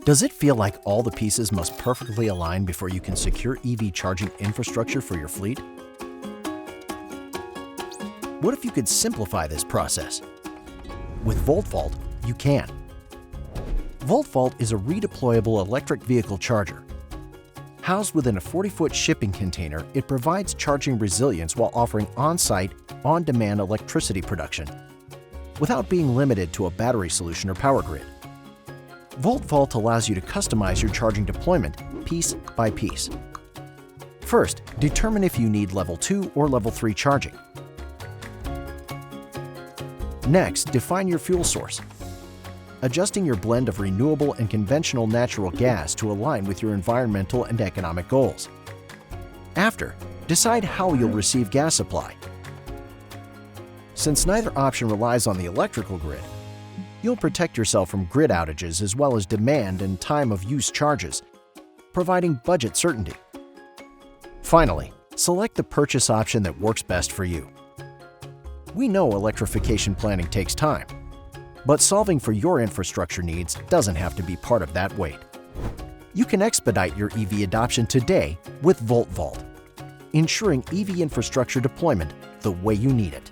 Does it feel like all the pieces must perfectly align before you can secure EV charging infrastructure for your fleet? What if you could simplify this process? With VoltVault, you can. VoltVault is a redeployable electric vehicle charger. Housed within a 40-foot shipping container, it provides charging resilience while offering on-site, on-demand electricity production, without being limited to a battery solution or power grid. VoltVault allows you to customize your charging deployment piece by piece. First, determine if you need Level 2 or Level 3 charging. Next, define your fuel source, adjusting your blend of renewable and conventional natural gas to align with your environmental and economic goals. After, decide how you'll receive gas supply. Since neither option relies on the electrical grid, you'll protect yourself from grid outages as well as demand and time of use charges, providing budget certainty. Finally, select the purchase option that works best for you. We know electrification planning takes time, but solving for your infrastructure needs doesn't have to be part of that wait. You can expedite your EV adoption today with VoltVault, ensuring EV infrastructure deployment the way you need it.